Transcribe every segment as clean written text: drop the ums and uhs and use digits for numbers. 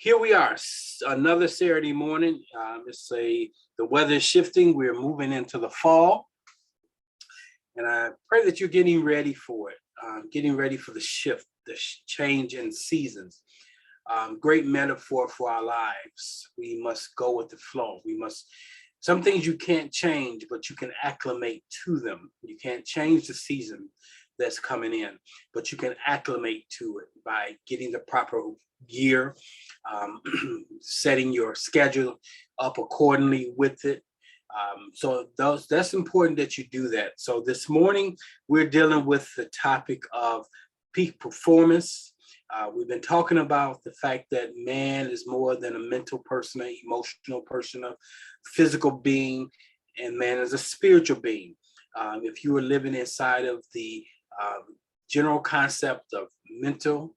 Here we are, another Saturday morning. The weather is shifting. We're moving into the fall, and I pray that you're getting ready for it, getting ready for the shift, the change in seasons. Great metaphor for our lives. We must go with the flow. Some things you can't change, but you can acclimate to them. You can't change the season that's coming in, but you can acclimate to it by getting the proper gear, setting your schedule up accordingly with it. That's important that you do that. So this morning, we're dealing with the topic of peak performance. We've been talking about the fact that man is more than a mental person, an emotional person, a physical being, and man is a spiritual being. If you are living inside of the general concept of mental,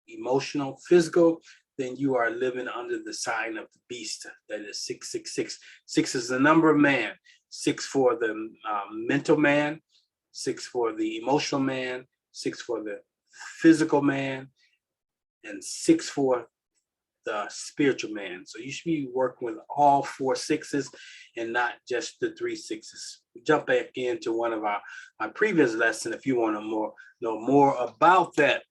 emotional, physical, then you are living under the sign of the beast. That is 666. 6 is the number of man. 6 for the mental man. 6 for the emotional man. 6 for the physical man. And 6 for the spiritual man. So you should be working with all 4 6s and not just the 3 6s. We jump back into one of my previous lessons if you want to know more about that.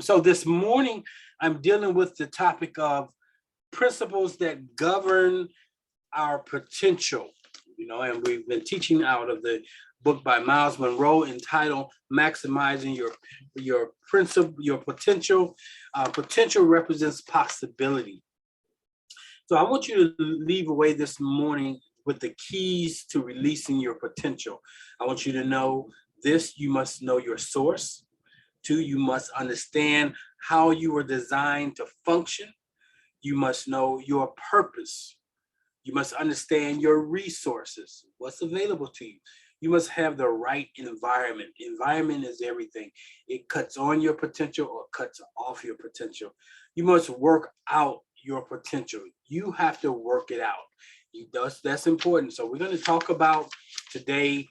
So this morning, I'm dealing with the topic of principles that govern our potential. And we've been teaching out of the book by Miles Monroe entitled "Maximizing Your Potential." Potential represents possibility. So I want you to leave away this morning with the keys to releasing your potential. I want you to know this: you must know your source. 2, you must understand how you were designed to function. You must know your purpose. You must understand your resources, what's available to you. You must have the right environment. Environment is everything. It cuts on your potential or cuts off your potential. You must work out your potential. You have to work it out. That's important. So we're going to talk about today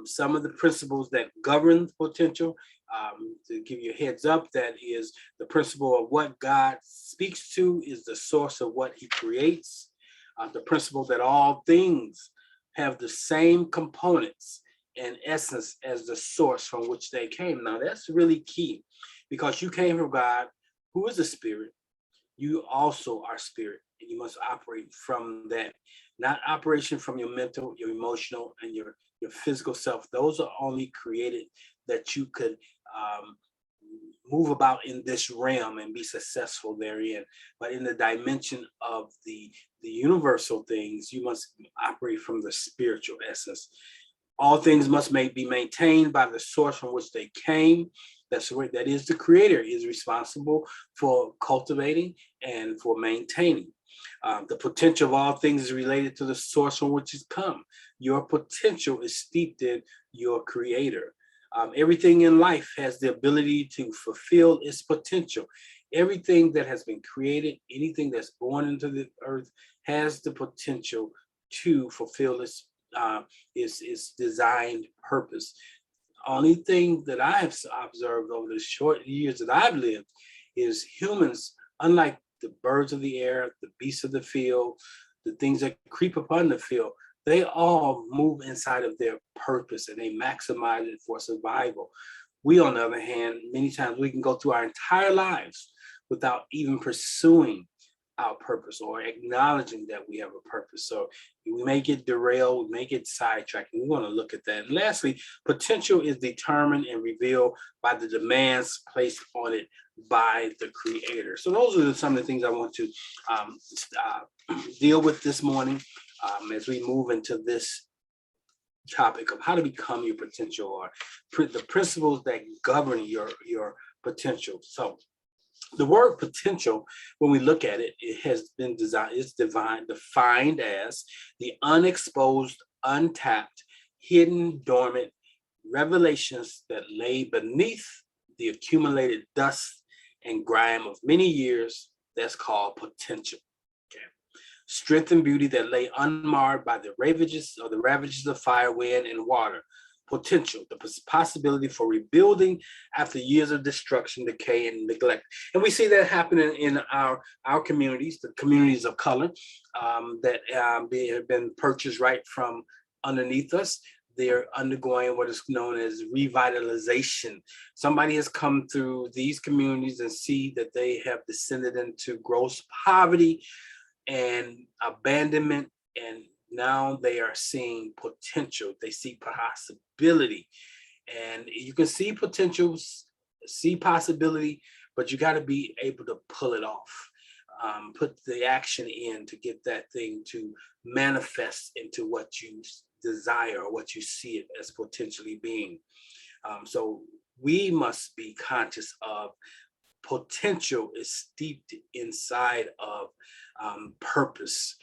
some of the principles that govern potential. To give you a heads up, that is the principle of what God speaks to is the source of what he creates. The principle that all things have the same components and essence as the source from which they came. Now that's really key, because you came from God, who is a spirit. You also are spirit, and you must operate from that, not operation from your mental, your emotional, and your physical self. Those are only created that you could move about in this realm and be successful therein. But in the dimension of the universal things, you must operate from the spiritual essence. All things must be maintained by the source from which they came. That is the creator is responsible for cultivating and for maintaining. The potential of all things is related to the source from which it's come. Your potential is steeped in your creator. Everything in life has the ability to fulfill its potential. Everything that has been created, anything that's born into the earth, has the potential to fulfill its designed purpose. Only thing that I have observed over the short years that I've lived is humans, unlike the birds of the air, the beasts of the field, the things that creep upon the field, they all move inside of their purpose and they maximize it for survival. We, on the other hand, many times we can go through our entire lives without even pursuing our purpose or acknowledging that we have a purpose. So we may get derailed, we may get sidetracked, and we want to look at that. And lastly, potential is determined and revealed by the demands placed on it by the creator. So those are some of the things I want to deal with this morning as we move into this topic of how to become your potential, or the principles that govern your potential. So the word potential, when we look at it, it has been defined as the unexposed, untapped, hidden, dormant revelations that lay beneath the accumulated dust and grime of many years. That's called potential. Okay. Strength and beauty that lay unmarred by the ravages of fire, wind, and water. potential, the possibility for rebuilding after years of destruction, decay, and neglect. And we see that happening in our communities, the communities of color that have been purchased right from underneath us. They're undergoing what is known as revitalization. Somebody has come through these communities and see that they have descended into gross poverty and abandonment, and now they are seeing potential. They see possibility, and you can see potentials, see possibility, but you got to be able to pull it off. Put the action in to get that thing to manifest into what you desire or what you see it as potentially being. So we must be conscious of potential is steeped inside of purpose.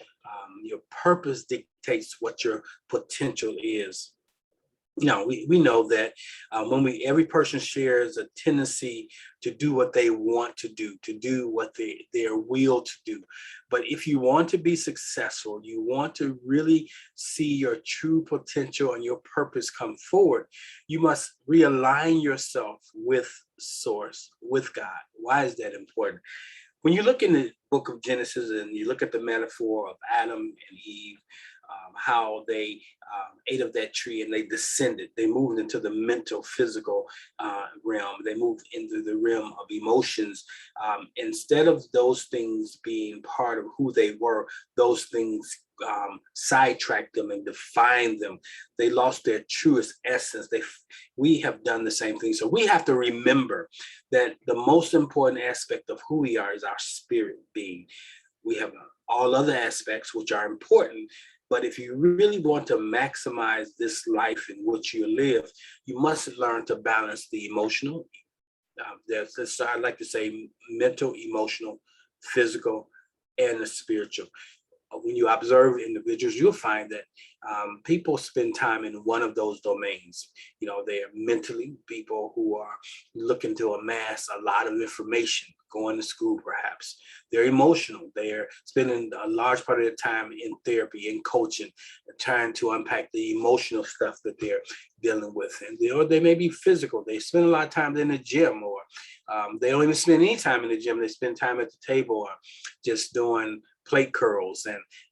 Your purpose dictates what your potential is. We know that when every person shares a tendency to do what they want to do what their will to do. But if you want to be successful, you want to really see your true potential and your purpose come forward, you must realign yourself with Source, with God. Why is that important? When you look in the book of Genesis and you look at the metaphor of Adam and Eve, how they ate of that tree and they descended, they moved into the mental, physical realm, they moved into the realm of emotions. Instead of those things being part of who they were, those things sidetracked them and defined them. They lost their truest essence. We have done the same thing. So we have to remember that the most important aspect of who we are is our spirit being. We have all other aspects which are important, but if you really want to maximize this life in which you live, you must learn to balance the emotional. I'd like to say mental, emotional, physical, and the spiritual. When you observe individuals, you'll find that people spend time in one of those domains. They are mentally people who are looking to amass a lot of information, going to school perhaps. They're emotional. They're spending a large part of their time in therapy, in coaching, trying to unpack the emotional stuff that they're dealing with. Or they may be physical. They spend a lot of time in the gym, or they don't even spend any time in the gym. They spend time at the table or just doing plate curls.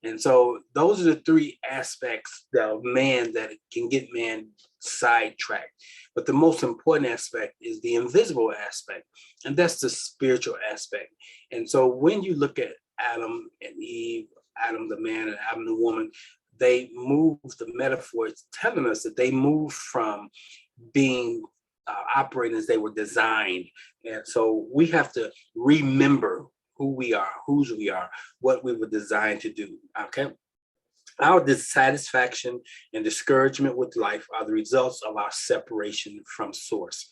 And so those are the three aspects of man that can get man sidetracked. But the most important aspect is the invisible aspect, and that's the spiritual aspect. And so when you look at Adam and Eve, Adam the man and Adam the woman, they move, the metaphor is telling us that they move from being operating as they were designed. And so we have to remember who we are, whose we are, what we were designed to do, okay? Our dissatisfaction and discouragement with life are the results of our separation from Source.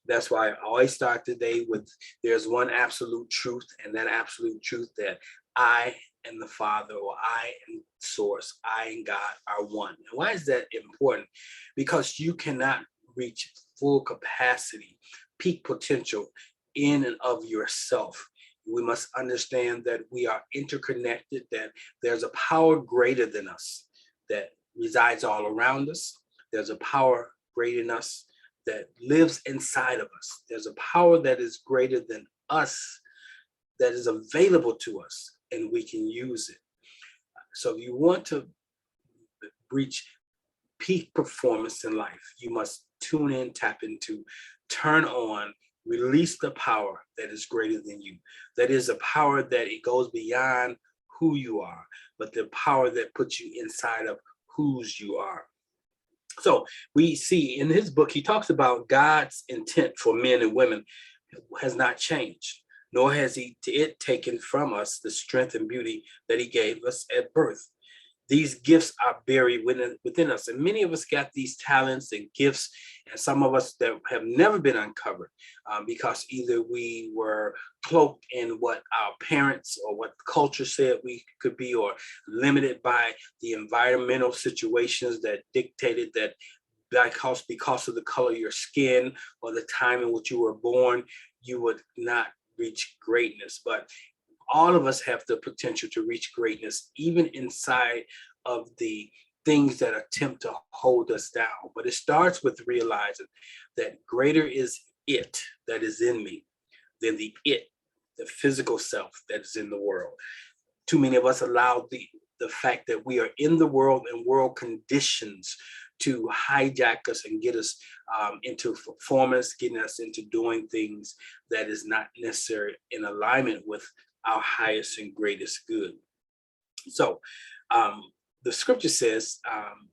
That's why I always start today with there's one absolute truth, and that absolute truth that I and the Father, or I and Source, I and God are one. And why is that important? Because you cannot reach full capacity, peak potential in and of yourself. We must understand that we are interconnected, that there's a power greater than us that resides all around us. There's a power greater than us that lives inside of us. There's a power that is greater than us that is available to us, and we can use it. So if you want to reach peak performance in life, you must tune in, tap into, turn on, release the power that is greater than you. That is a power that it goes beyond who you are, but the power that puts you inside of whose you are. So we see in his book, he talks about God's intent for men and women has not changed, nor has it taken from us the strength and beauty that he gave us at birth. These gifts are buried within us. And many of us got these talents and gifts, and some of us that have never been uncovered because either we were cloaked in what our parents or what culture said we could be, or limited by the environmental situations that dictated that because of the color of your skin or the time in which you were born, you would not reach greatness. But all of us have the potential to reach greatness, even inside of the things that attempt to hold us down. But it starts with realizing that greater is it that is in me than the physical self that is in the world. Too many of us allow the fact that we are in the world and world conditions to hijack us and get us into performance, getting us into doing things that is not necessarily in alignment with our highest and greatest good. So the scripture says,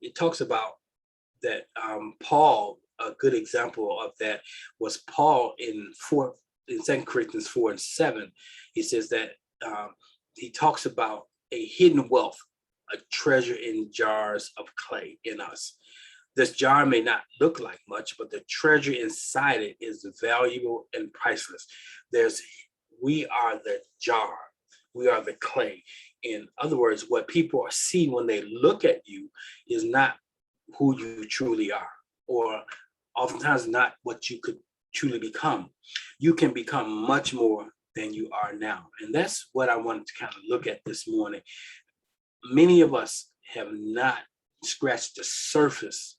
it talks about that Paul, a good example of that was Paul in 2 Corinthians 4:7. He says that he talks about a hidden wealth, a treasure in jars of clay in us. This jar may not look like much, but the treasure inside it is valuable and priceless. We are the jar. We are the clay. In other words, what people see when they look at you is not who you truly are, or oftentimes not what you could truly become. You can become much more than you are now. And that's what I wanted to kind of look at this morning. Many of us have not scratched the surface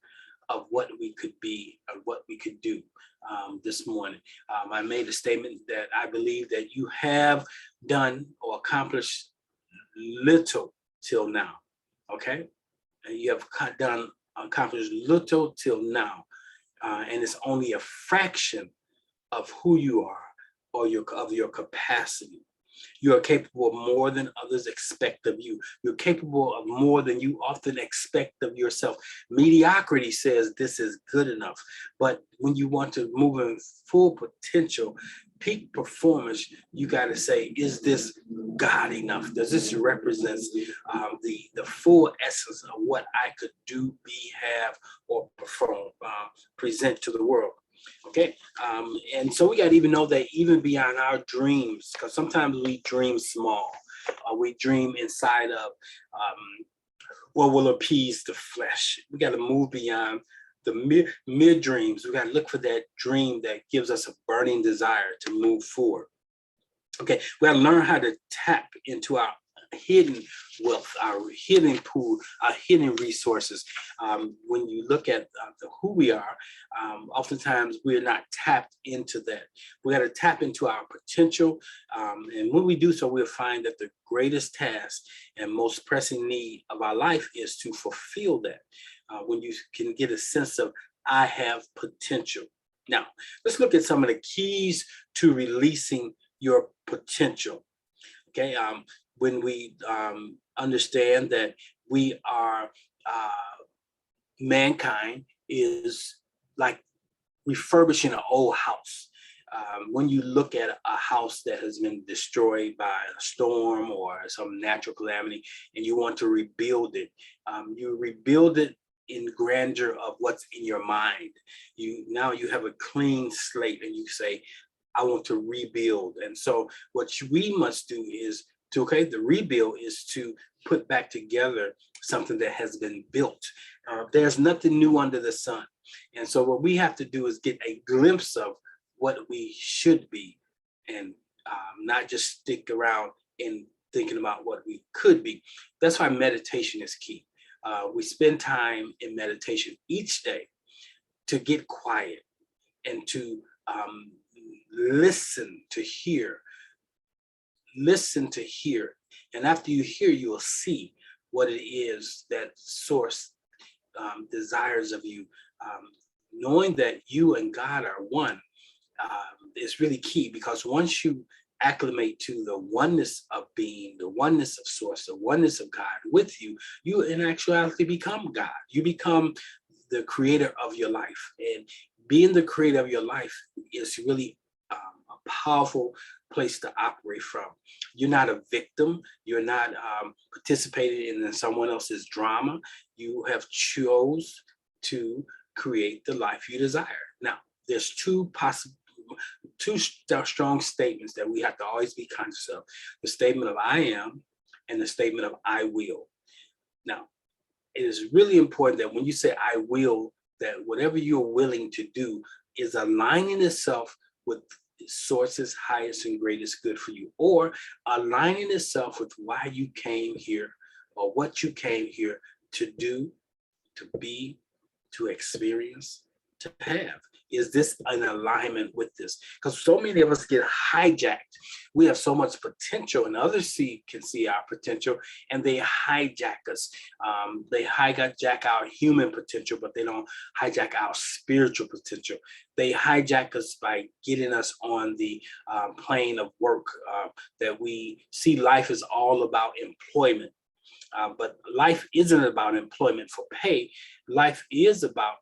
of what we could be or what we could do this morning. I made a statement that I believe that you have done or accomplished little till now, okay? And you have accomplished little till now, and it's only a fraction of who you are or of your capacity. You are capable of more than others expect of you. You're capable of more than you often expect of yourself. Mediocrity says this is good enough. But when you want to move in full potential, peak performance, you got to say, is this God enough? Does this represent the full essence of what I could do, be, have, or perform, present to the world? Okay, and so we got to even know that even beyond our dreams, because sometimes we dream small, we dream inside of what will appease the flesh. We got to move beyond the mid dreams. We got to look for that dream that gives us a burning desire to move forward. Okay, we got to learn how to tap into our hidden wealth, our hidden pool, our hidden resources. When you look at who we are, oftentimes we're not tapped into that. We got to tap into our potential. And when we do so, we'll find that the greatest task and most pressing need of our life is to fulfill that. When you can get a sense of, I have potential. Now, let's look at some of the keys to releasing your potential. Okay, when we understand that we are, mankind is like refurbishing an old house. When you look at a house that has been destroyed by a storm or some natural calamity, and you want to rebuild it, you rebuild it in grandeur of what's in your mind. Now you have a clean slate, and you say, I want to rebuild. And so what we must do is the rebuild is to put back together something that has been built. There's nothing new under the sun. And so what we have to do is get a glimpse of what we should be, and not just stick around in thinking about what we could be. That's why meditation is key. We spend time in meditation each day to get quiet and to listen to hear. And after you hear, you will see what it is that source desires of you. Knowing that you and God are one is really key, because once you acclimate to the oneness of being, the oneness of source, the oneness of God with you, you in actuality become God. You become the creator of your life. And being the creator of your life is really a powerful place to operate from. You're not a victim. You're not participating in someone else's drama. You have chose to create the life you desire. Now, there's two strong statements that we have to always be conscious of: the statement of I am and the statement of I will. Now, it is really important that when you say I will, that whatever you're willing to do is aligning itself with the source's highest and greatest good for you, or aligning itself with why you came here or what you came here to do to be, to experience, to have? Is this in alignment with this? Because so many of us get hijacked. We have so much potential, and others can see our potential, and they hijack us. They hijack our human potential, but they don't hijack our spiritual potential. They hijack us by getting us on the plane of work, that we see life is all about employment. But life isn't about employment for pay. Life is about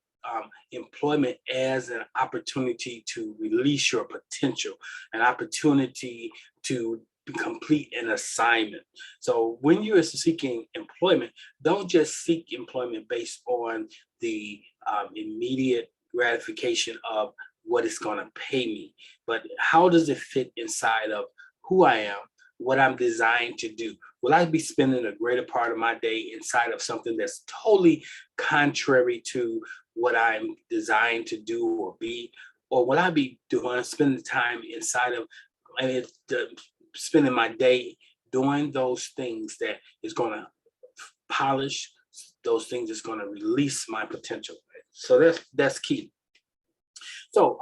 employment as an opportunity to release your potential, an opportunity to complete an assignment. So when you are seeking employment, don't just seek employment based on the immediate gratification of what it's going to pay me, but how does it fit inside of who I am, what I'm designed to do? Will I be spending a greater part of my day inside of something that's totally contrary to what I'm designed to do or be? Or will I be spending time inside of, spending my day doing those things that is going to polish, those things that's going to release my potential? So that's key. So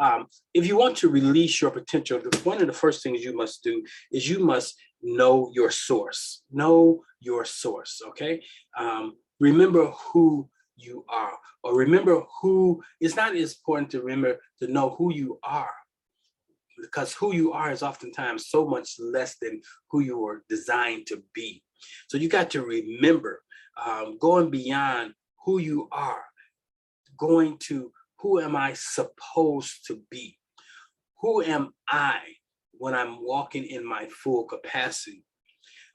if you want to release your potential, one of the first things you must do is you must know your source. Know your source, okay? Remember who you are, or remember who. It's not as important to remember to know who you are, because who you are is oftentimes so much less than who you are designed to be. So you got to remember, going beyond who you are, going to who am I supposed to be? Who am I when I'm walking in my full capacity?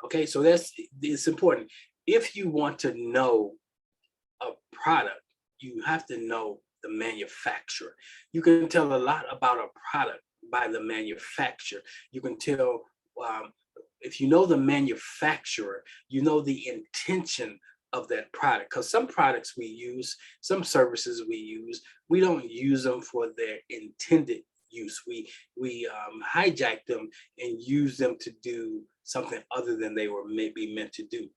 Okay, so it's important. If you want to know a product, you have to know the manufacturer. You can tell a lot about a product by the manufacturer. You can tell, if you know the manufacturer, you know the intention of that product. Because some products we use, some services we use, we don't use them for their intended use. We hijack them and use them to do something other than they were maybe meant to do.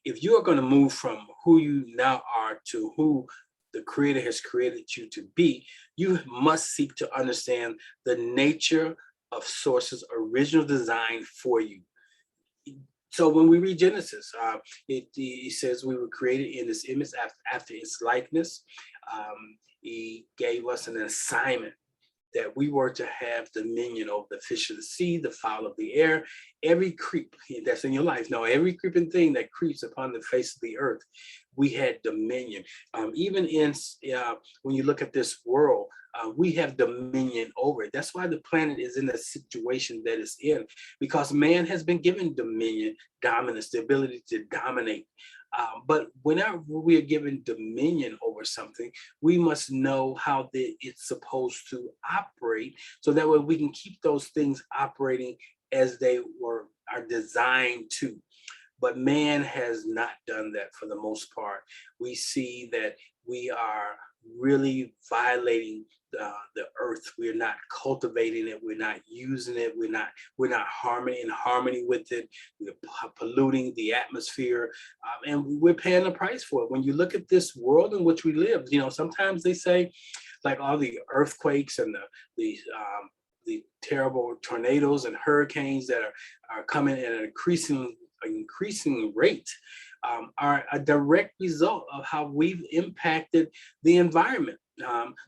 If you are going to move from who you now are to who the Creator has created you to be, you must seek to understand the nature of Source's original design for you. So when we read Genesis, it says we were created in His image after His likeness. He gave us an assignment that we were to have dominion over the fish of the sea, the fowl of the air, every creep that's in your life. No, every creeping thing that creeps upon the face of the earth, we had dominion. Even in when you look at this world, we have dominion over it. That's why the planet is in the situation that it's in, because man has been given dominion, dominance, the ability to dominate. But whenever we are given dominion over something, we must know how it's supposed to operate, so that way we can keep those things operating as they are designed to. But man has not done that for the most part. We see that we are really violating the earth. We're not cultivating it. We're not using it. We're not in harmony with it. We're polluting the atmosphere, and we're paying the price for it. When you look at this world in which we live, sometimes they say, like all the earthquakes and the terrible tornadoes and hurricanes that are coming at an increasing rate, are a direct result of how we've impacted the environment,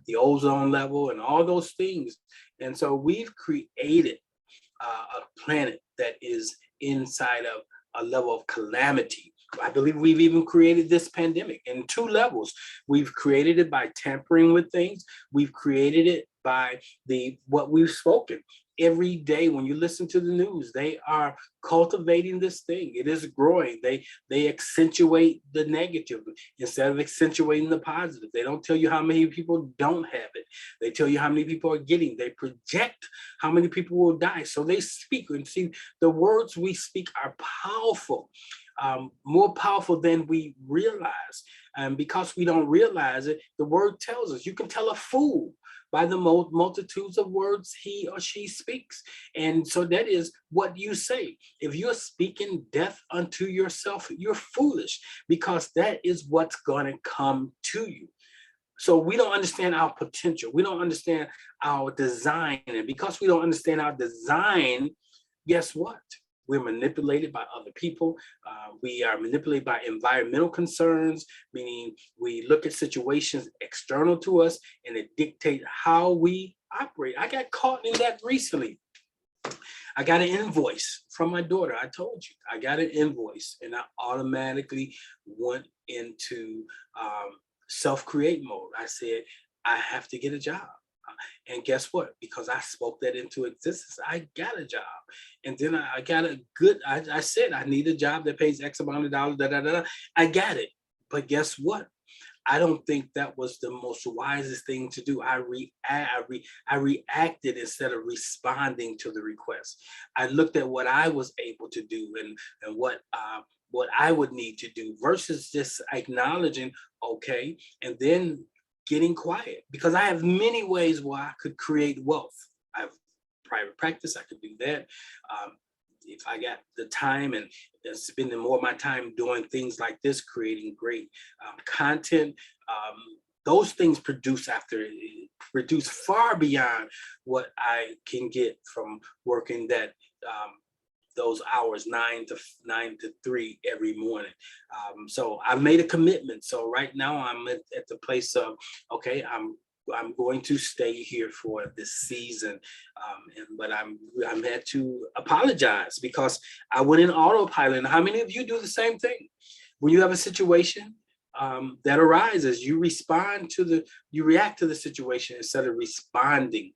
the ozone level and all those things. And so we've created a planet that is inside of a level of calamity. I believe we've even created this pandemic in two levels. We've created it by tampering with things. We've created it by what we've spoken. Every day when you listen to the news, they are cultivating this thing. It is growing. They accentuate the negative instead of accentuating the positive. They don't tell you how many people don't have it. They tell you how many people are getting. They project how many people will die. So they speak, and see, the words we speak are powerful, more powerful than we realize. And because we don't realize it, the word tells us. You can tell a fool by the multitudes of words he or she speaks. And so that is what you say. If you're speaking death unto yourself, you're foolish, because that is what's going to come to you. So we don't understand our potential. We don't understand our design. And because we don't understand our design, guess what? We're manipulated by other people. We are manipulated by environmental concerns, meaning we look at situations external to us and it dictates how we operate. I got caught in that recently. I got an invoice from my daughter. I told you, I got an invoice, and I automatically went into self-create mode. I said, I have to get a job. And guess what? Because I spoke that into existence, I got a job. And then I got a good, I said, I need a job that pays X amount of dollars, I got it. But guess what? I don't think that was the most wisest thing to do. I reacted instead of responding to the request. I looked at what I was able to do and what I would need to do versus just acknowledging, okay, and then getting quiet, because I have many ways where I could create wealth. I have private practice, I could do that. If I got the time and spending more of my time doing things like this, creating great content, those things produce far beyond what I can get from working that those hours, 9 to 3 every morning. So I made a commitment. So right now I'm at the place of, okay, I'm going to stay here for this season, but I'm had to apologize because I went in autopilot. And how many of you do the same thing? When you have a situation that arises, you react to the situation instead of responding.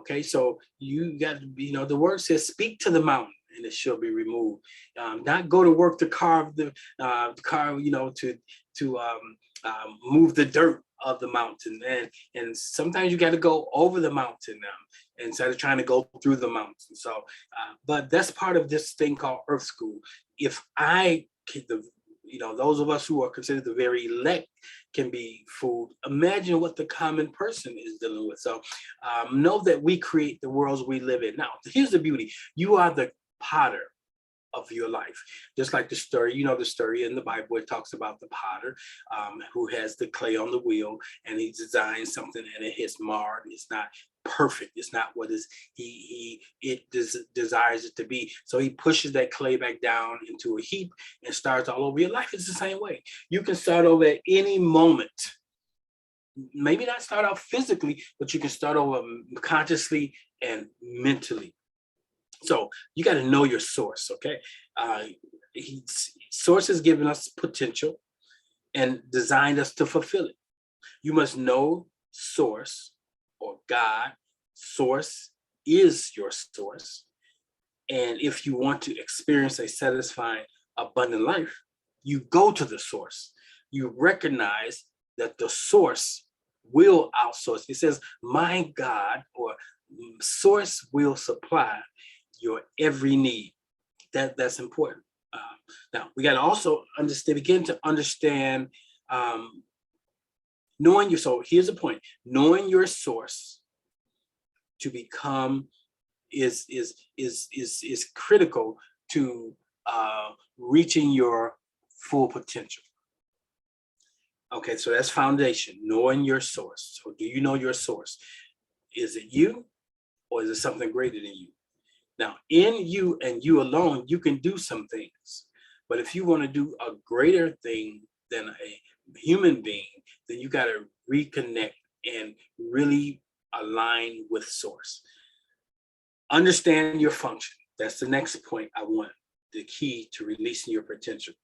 Okay, so you got to be, the word says, speak to the mountain and it shall be removed. Not go to work to carve the car, to move the dirt of the mountain. And sometimes you got to go over the mountain instead of trying to go through the mountain. So, but that's part of this thing called Earth School. If those of us who are considered the very elect can be fooled, imagine what the common person is dealing with. So know that we create the worlds we live in. Now, here's the beauty. You are the potter of your life. Just like the story, the story in the Bible, it talks about the potter who has the clay on the wheel, and he designs something and it hits marred. It's not perfect. It's not what desires it to be. So he pushes that clay back down into a heap and starts all over. Your life is the same way. You can start over at any moment. Maybe not start out physically, but you can start over consciously and mentally. So you got to know your source, okay? Source has given us potential and designed us to fulfill it. You must know source, or God. Source is your source. And if you want to experience a satisfying, abundant life, you go to the source. You recognize that the source will outsource. It says, my God, or source, will supply your every need. That's important. Now we got to also begin to understand knowing your soul. Here's the point: knowing your source to become is critical to reaching your full potential. Okay, so that's foundation. Knowing your source. So do you know your source? Is it you, or is it something greater than you? Now, in you and you alone, you can do some things. But if you want to do a greater thing than a human being, then you got to reconnect and really align with source. Understand your function. That's the next point I want, the key to releasing your potential.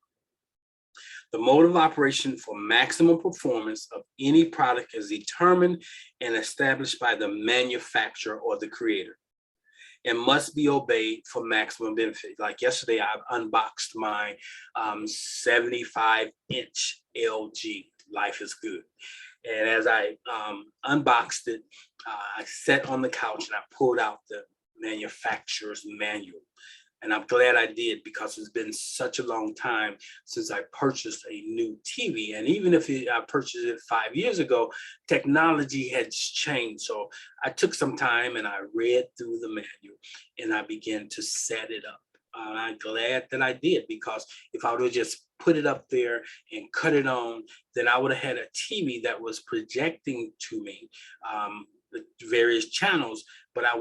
The mode of operation for maximum performance of any product is determined and established by the manufacturer or the creator, and must be obeyed for maximum benefit. Like yesterday, I unboxed my 75-inch LG. Life is good. And as I unboxed it, I sat on the couch and I pulled out the manufacturer's manual. And I'm glad I did, because it's been such a long time since I purchased a new TV. And even if I purchased it 5 years ago, technology has changed. So I took some time and I read through the manual and I began to set it up. I'm glad that I did, because if I would have just put it up there and cut it on, then I would have had a TV that was projecting to me the various channels, but I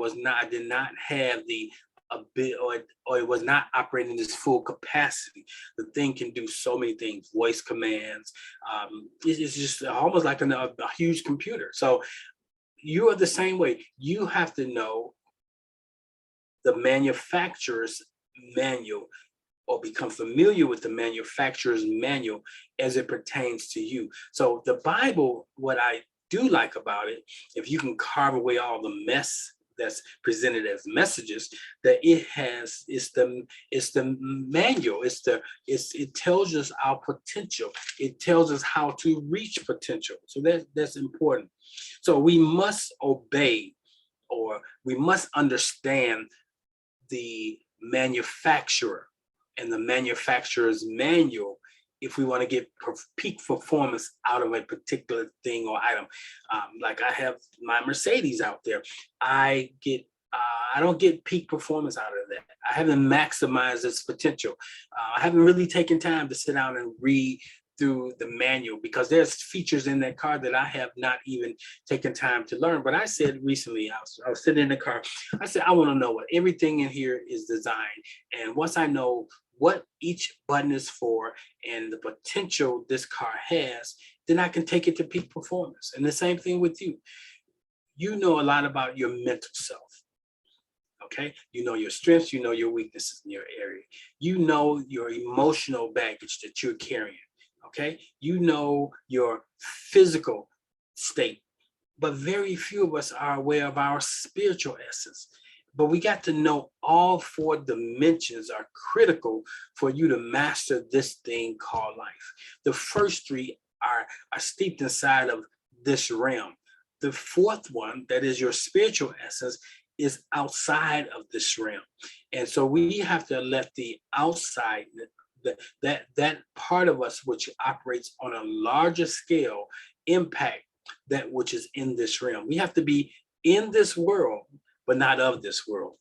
did not have the a bit, or it was not operating this full capacity. The thing can do so many things, voice commands. It's just almost like a huge computer. So you are the same way. You have to know the manufacturer's manual, or become familiar with the manufacturer's manual as it pertains to you. So the Bible, what I do like about it, if you can carve away all the mess that's presented as messages, that it's the manual, it tells us our potential, it tells us how to reach potential. So that's important. So we must obey, or we must understand the manufacturer and the manufacturer's manual if we want to get peak performance out of a particular thing or item. Like I have my Mercedes out there. I don't get peak performance out of that. I haven't maximized its potential. I haven't really taken time to sit down and read through the manual, because there's features in that car that I have not even taken time to learn. But I said recently, I was sitting in the car, I said, I want to know what everything in here is designed. And once I know what each button is for and the potential this car has, then I can take it to peak performance. And the same thing with you. You know a lot about your mental self. Okay, you know your strengths, you know your weaknesses in your area. You know your emotional baggage that you're carrying. Okay, you know your physical state, but very few of us are aware of our spiritual essence. But we got to know all four dimensions are critical for you to master this thing called life. The first three are steeped inside of this realm. The fourth one, that is your spiritual essence, is outside of this realm. And so we have to let the outside, that part of us which operates on a larger scale, impact that which is in this realm. We have to be in this world, but not of this world.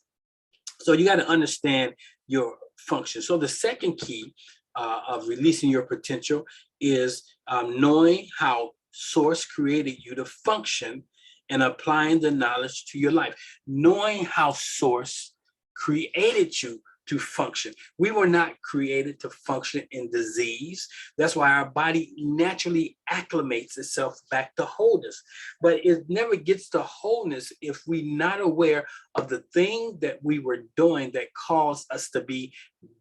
So you got to understand your function. So the second key of releasing your potential is knowing how Source created you to function and applying the knowledge to your life. Knowing how Source created you to function. We were not created to function in disease. That's why our body naturally acclimates itself back to wholeness. But it never gets to wholeness if we're not aware of the thing that we were doing that caused us to be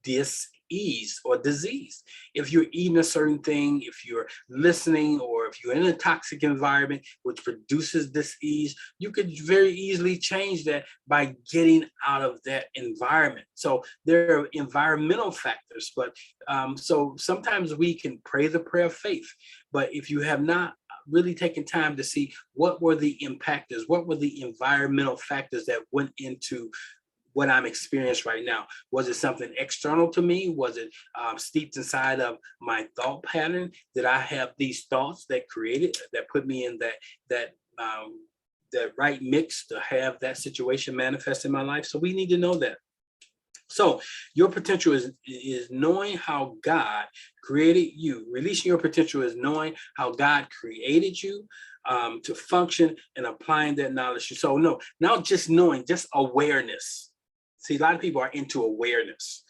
diseased or diseased. If you're eating a certain thing, if you're listening, or if you're in a toxic environment which produces disease, you could very easily change that by getting out of that environment. So there are environmental factors, but so sometimes we can pray the prayer of faith, but if you have not really taken time to see what were the impactors, what were the environmental factors that went into what I'm experiencing right now. Was it something external to me? Was it steeped inside of my thought pattern? Did I have these thoughts that put me in that right mix to have that situation manifest in my life? So we need to know that. So your potential is knowing how God created you. Releasing your potential is knowing how God created you to function and applying that knowledge. So no, not just knowing, just awareness. See, a lot of people are into awareness,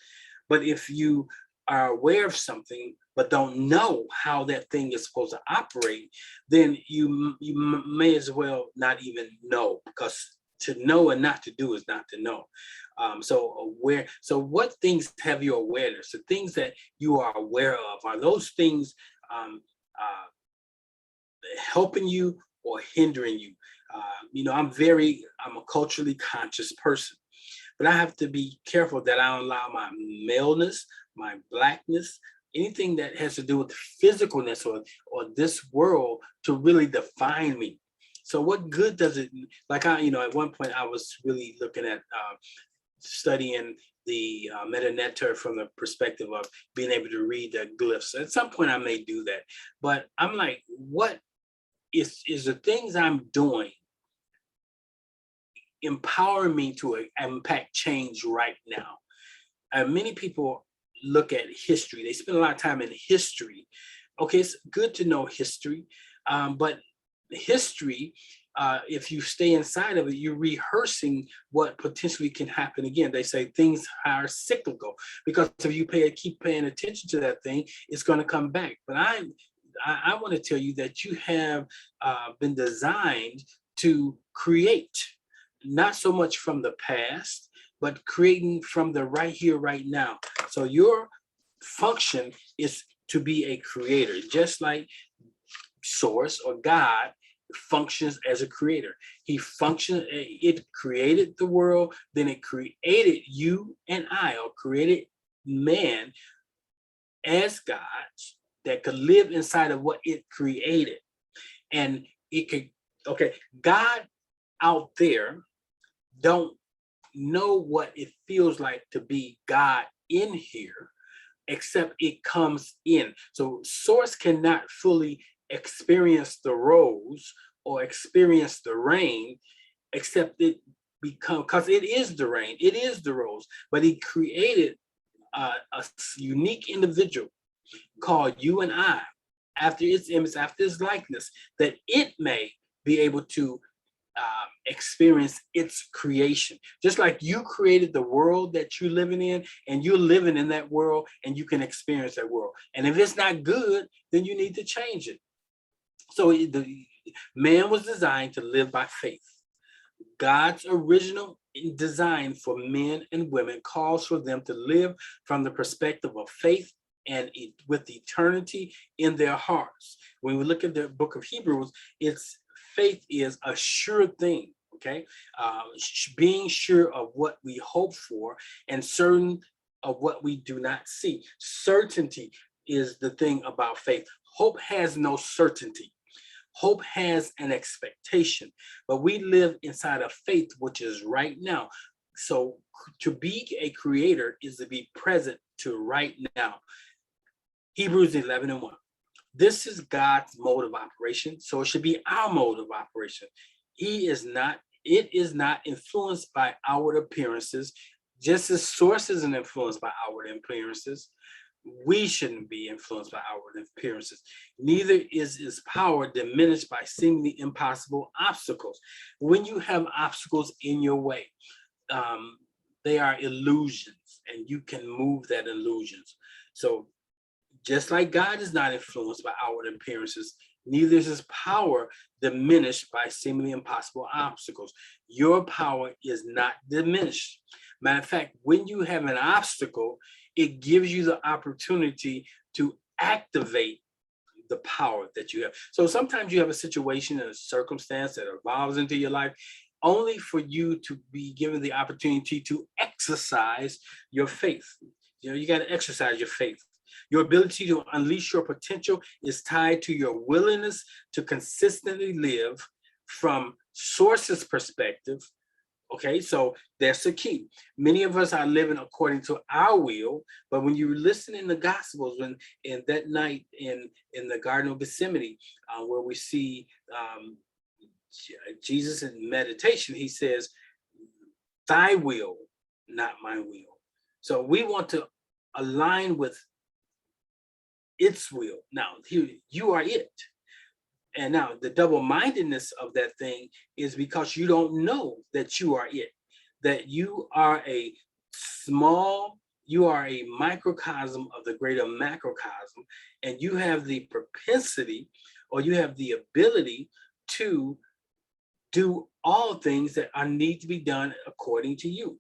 but if you are aware of something but don't know how that thing is supposed to operate, then you may as well not even know, because to know and not to do is not to know. So what things have your awareness? The things that you are aware of, are those things helping you or hindering you? I'm a culturally conscious person. But I have to be careful that I don't allow my maleness, my blackness, anything that has to do with physicalness or this world to really define me. So what good does it, like at one point I was really looking at studying meta from the perspective of being able to read the glyphs. At some point I may do that, but I'm like, what is the things I'm doing empowering me to impact change right now? And many people look at history. They spend a lot of time in history. Okay, it's good to know history, but history, if you stay inside of it, you're rehearsing what potentially can happen again. They say things are cyclical, because if you keep paying attention to that thing, it's going to come back. But I want to tell you that you have been designed to create, not so much from the past, but creating from the right here, right now. So your function is to be a creator, just like Source or God functions as a creator. It created the world, then it created you and I, or created man as gods that could live inside of what it created. And it could, okay, God out there don't know what it feels like to be God in here, except it comes in. So Source cannot fully experience the rose or experience the rain, except it become, because it is the rain, it is the rose, but he created a unique individual called you and I, after its image, after its likeness, that it may be able to experience its creation. Just like you created the world that you're living in, and you're living in that world, and you can experience that world. And if it's not good, then you need to change it. So the man was designed to live by faith. God's original design for men and women calls for them to live from the perspective of faith and with eternity in their hearts. When we look at the book of Hebrews, it's faith is a sure thing, okay? Being sure of what we hope for and certain of what we do not see. Certainty is the thing about faith. Hope has no certainty. Hope has an expectation, but we live inside of faith, which is right now. So to be a creator is to be present to right now. Hebrews 11:1. This is God's mode of operation, so it should be our mode of operation. It is not influenced by outward appearances, just as Source isn't influenced by outward appearances. We shouldn't be influenced by outward appearances. Neither is its power diminished by seemingly impossible obstacles. When you have obstacles in your way, they are illusions, and you can move that illusions. So just like God is not influenced by outward appearances, neither is his power diminished by seemingly impossible obstacles. Your power is not diminished. Matter of fact, when you have an obstacle, it gives you the opportunity to activate the power that you have. So sometimes you have a situation and a circumstance that evolves into your life, only for you to be given the opportunity to exercise your faith. You got to exercise your faith. Your ability to unleash your potential is tied to your willingness to consistently live from Source's perspective. Okay, so that's the key. Many of us are living according to our will, but when you listen in the Gospels, when in that night in the Garden of Gethsemane, where we see Jesus in meditation, he says, "Thy will, not my will." So we want to align with its will. Now, here you are it. And now the double-mindedness of that thing is because you don't know that you are it, that you are a microcosm of the greater macrocosm, and you have the propensity, or you have the ability to do all things that need to be done according to you.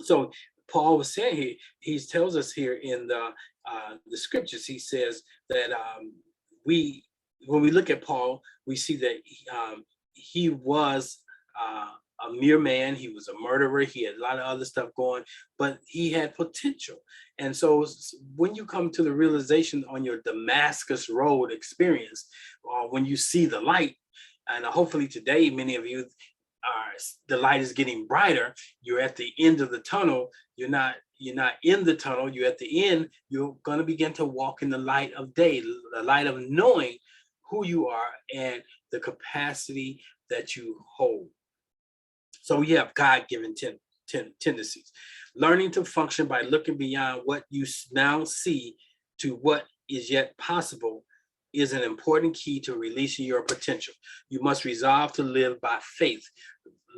So Paul was saying here, he tells us here in the scriptures, he says that when we look at Paul, we see that he was a mere man. He was a murderer. He had a lot of other stuff going, but he had potential. And so when you come to the realization on your Damascus Road experience, or when you see the light, and hopefully today, many of you the light is getting brighter. You're at the end of the tunnel. You're not in the tunnel. You're at the end. You're going to begin to walk in the light of day, the light of knowing who you are and the capacity that you hold. So we have God-given tendencies. Learning to function by looking beyond what you now see to what is yet possible is an important key to releasing your potential. You must resolve to live by faith,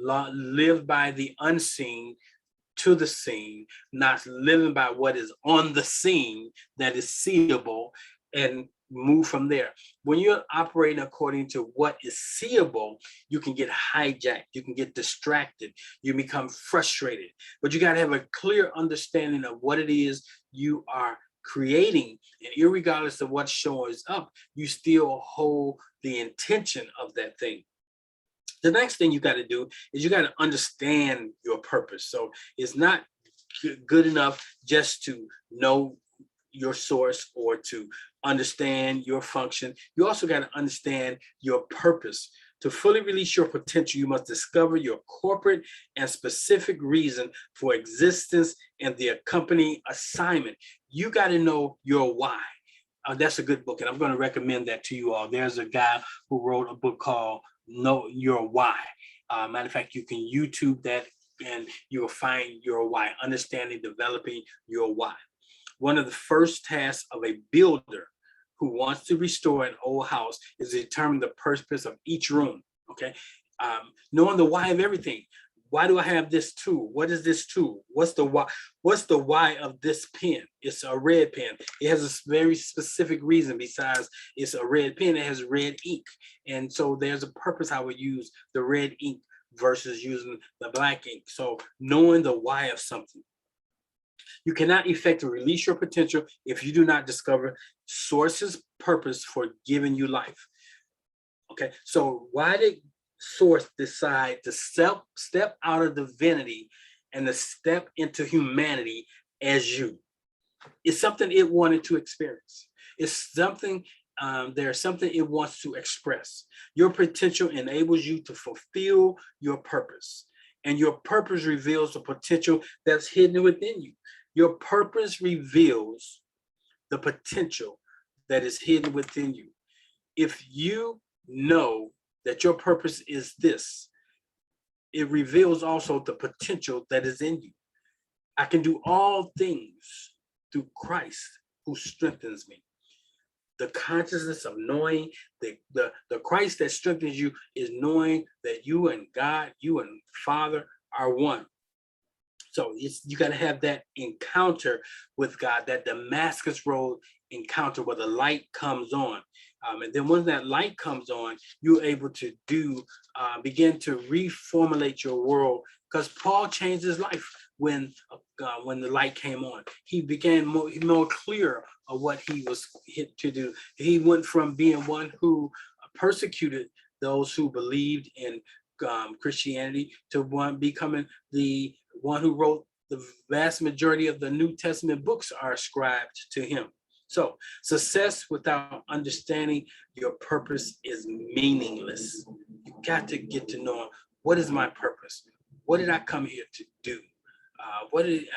live by the unseen to the seen, not living by what is on the scene that is seeable, and move from there. When you're operating according to what is seeable, you can get hijacked, you can get distracted, you become frustrated, but you got to have a clear understanding of what it is you are creating, and irregardless of what shows up, you still hold the intention of that thing. The next thing you got to do is you got to understand your purpose. So it's not good enough just to know your source or to understand your function. You also got to understand your purpose. To fully release your potential, you must discover your corporate and specific reason for existence and the accompanying assignment. You got to know your why. That's a good book, and I'm going to recommend that to you all. There's a guy who wrote a book called Know Your Why. Matter of fact, you can YouTube that and you will find your why, understanding, developing your why. One of the first tasks of a builder who wants to restore an old house is to determine the purpose of each room, okay? Knowing the why of everything. Why do I have this tool? What is this tool? What's the why? What's the why of this pen? It's a red pen. It has a very specific reason besides it's a red pen, it has red ink. And so there's a purpose I would use the red ink versus using the black ink. So knowing the why of something. You cannot effectively release your potential if you do not discover source's purpose for giving you life. Okay, so why did source decide to step out of divinity and to step into humanity as you? It's something it wanted to experience. It's something, there's something it wants to express. Your potential enables you to fulfill your purpose, and your purpose reveals the potential that's hidden within you. Your purpose reveals the potential that is hidden within you. If you know that your purpose is this, it reveals also the potential that is in you. I can do all things through Christ who strengthens me. The consciousness of knowing the Christ that strengthens you is knowing that you and God, you and Father are one. So you got to have that encounter with God, that Damascus Road encounter where the light comes on. And then when that light comes on, you're able to begin to reformulate your world, because Paul changed his life when the light came on. He became more clear of what he was hit to do. He went from being one who persecuted those who believed in Christianity to becoming the one who wrote the vast majority of the New Testament books are ascribed to him. So success without understanding your purpose is meaningless. You got to get to know, what is my purpose? What did I come here to do? What is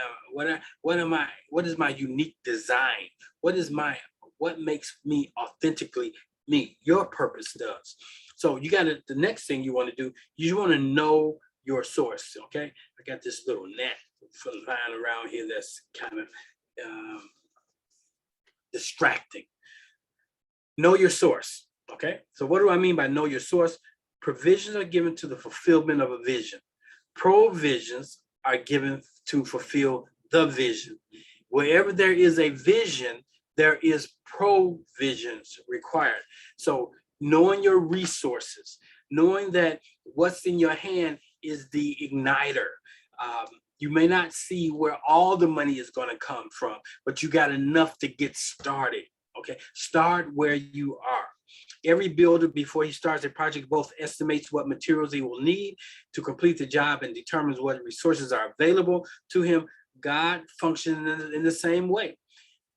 my unique design? What makes me authentically me? Your purpose does. So the next thing you want to do, you want to know your source, okay? I got this little gnat flying around here that's kind of distracting. Know your source, okay? So what do I mean by know your source? Provisions are given to the fulfillment of a vision. Provisions are given to fulfill the vision. Wherever there is a vision, there is provisions required. So knowing your resources, knowing that what's in your hand is the igniter. You may not see where all the money is going to come from, but you got enough to get started. Okay, start where you are. Every builder, before he starts a project, both estimates what materials he will need to complete the job and determines what resources are available to him. God functions in the same way.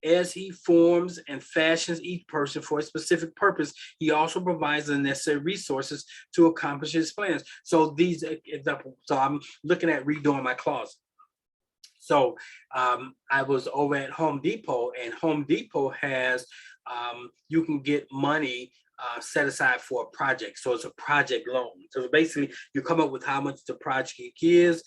As he forms and fashions each person for a specific purpose, he also provides the necessary resources to accomplish his plans. So these examples, so I'm looking at redoing my closet. So I was over at Home Depot, and Home Depot has, you can get money set aside for a project. So it's a project loan. So basically you come up with how much the project is,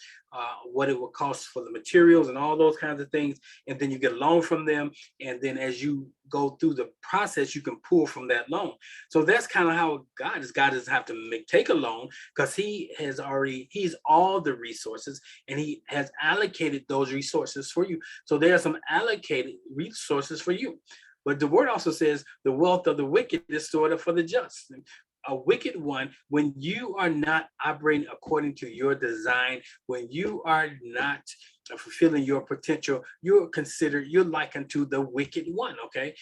what it will cost for the materials and all those kinds of things. And then you get a loan from them. And then as you go through the process, you can pull from that loan. So that's kind of how God is. God doesn't have to take a loan because he's all the resources, and he has allocated those resources for you. So there are some allocated resources for you. But the word also says the wealth of the wicked is stored up for the just. A wicked one, when you are not operating according to your design, when you are not fulfilling your potential, you're likened to the wicked one, okay?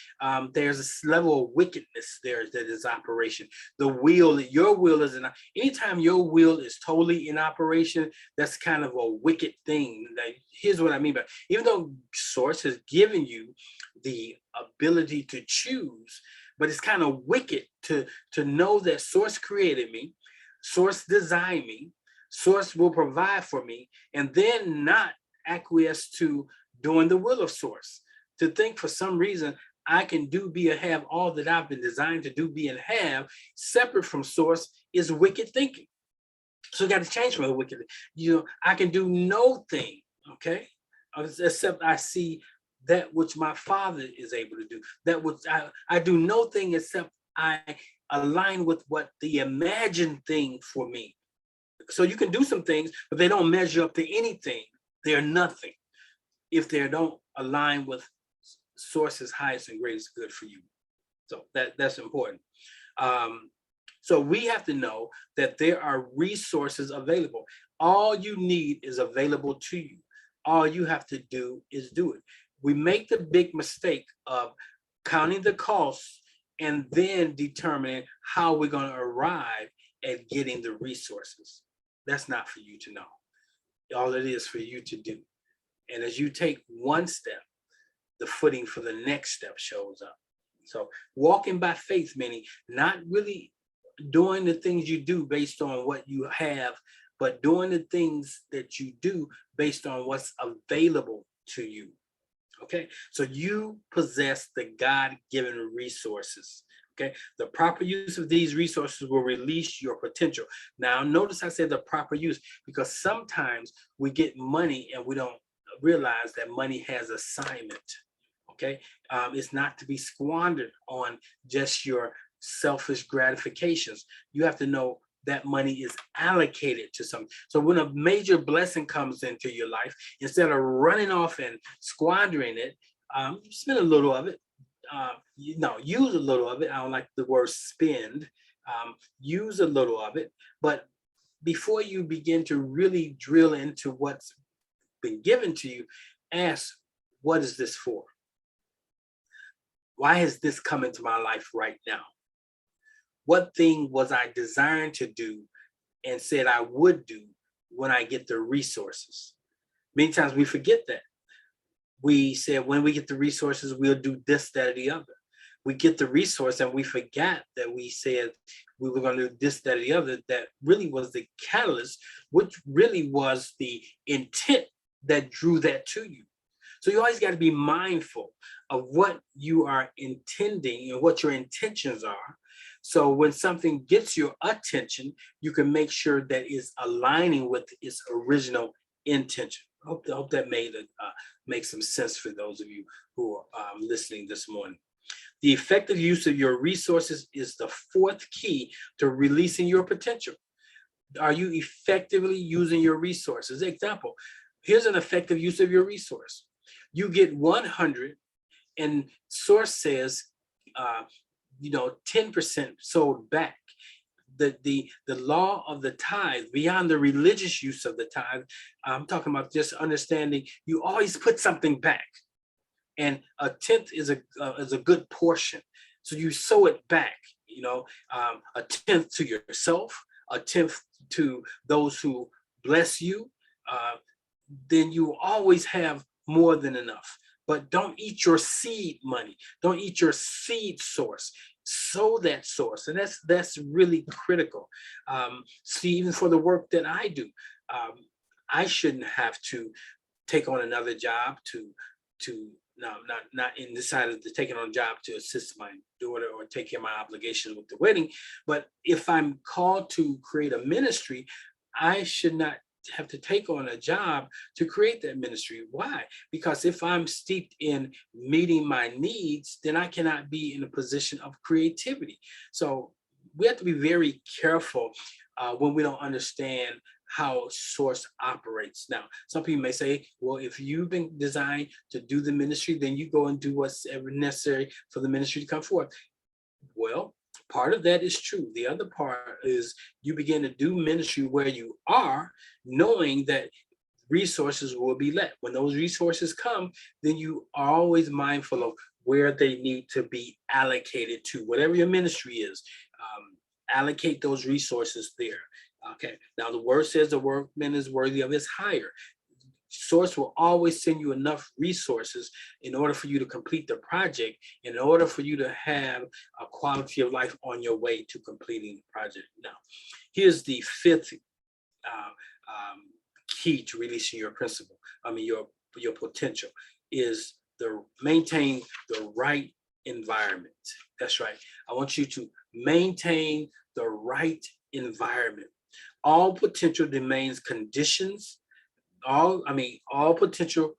There's a level of wickedness there that is operation. Your will is in, anytime your will is totally in operation, that's kind of a wicked thing. Like, here's what I mean by, even though Source has given you the ability to choose, but it's kind of wicked to know that Source created me, Source designed me, Source will provide for me, and then not acquiesce to doing the will of Source. To think for some reason I can do, be, or have all that I've been designed to do, be, and have separate from Source is wicked thinking. So you got to change from the wicked. I can do no thing, okay, except I see that which my Father is able to do. That which I do no thing except I align with what the imagined thing for me. So you can do some things, but they don't measure up to anything. They're nothing if they don't align with Source's highest and greatest good for you. So that's important. So we have to know that there are resources available. All you need is available to you. All you have to do is do it. We make the big mistake of counting the costs and then determining how we're going to arrive at getting the resources. That's not for you to know. All it is for you to do. And as you take one step, the footing for the next step shows up. So walking by faith, meaning not really doing the things you do based on what you have, but doing the things that you do based on what's available to you. Okay, so you possess the God-given resources. Okay, the proper use of these resources will release your potential. Now, notice I said the proper use, because sometimes we get money and we don't realize that money has assignment. Okay, it's not to be squandered on just your selfish gratifications. You have to know that money is allocated to something. So when a major blessing comes into your life, instead of running off and squandering it, spend a little of it. Use a little of it. I don't like the word spend. Use a little of it. But before you begin to really drill into what's been given to you, ask, what is this for? Why has this come into my life right now? What thing was I designed to do and said I would do when I get the resources? Many times we forget that. We said when we get the resources, we'll do this, that, or the other. We get the resource and we forgot that we said we were going to do this, that, or the other. That really was the catalyst, which really was the intent that drew that to you. So you always got to be mindful of what you are intending and what your intentions are. So when something gets your attention, you can make sure that it's aligning with its original intention. I hope that makes some sense for those of you who are listening this morning. The effective use of your resources is the fourth key to releasing your potential. Are you effectively using your resources? Example, here's an effective use of your resource. You get 100 and Source says, 10% sold back. The law of the tithe, beyond the religious use of the tithe, I'm talking about just understanding you always put something back, and a tenth is a good portion. So you sow it back, a tenth to yourself, a tenth to those who bless you. Then you always have more than enough. but don't eat your seed money. Don't eat your seed source. Sow that source, and that's really critical. See, even for the work that I do, I shouldn't have to take on another job to no, not in this side of the taking on a job to assist my daughter or take care of my obligations with the wedding. But if I'm called to create a ministry, I should not have to take on a job to create that ministry. Why? Because if I'm steeped in meeting my needs, then I cannot be in a position of creativity. So we have to be very careful when we don't understand how source operates. Now, some people may say, well, if you've been designed to do the ministry, then you go and do what's ever necessary for the ministry to come forth. Well, part of that is true. The other part is you begin to do ministry where you are, knowing that resources will be let. When those resources come, then you are always mindful of where they need to be allocated to, whatever your ministry is. Allocate those resources there. Okay, now the word says the workman is worthy of his hire. Source will always send you enough resources in order for you to complete the project, in order for you to have a quality of life on your way to completing the project. Now, here's the fifth key to releasing your principle. Your potential is maintain the right environment. That's right. I want you to maintain the right environment. All potential demands conditions. All potential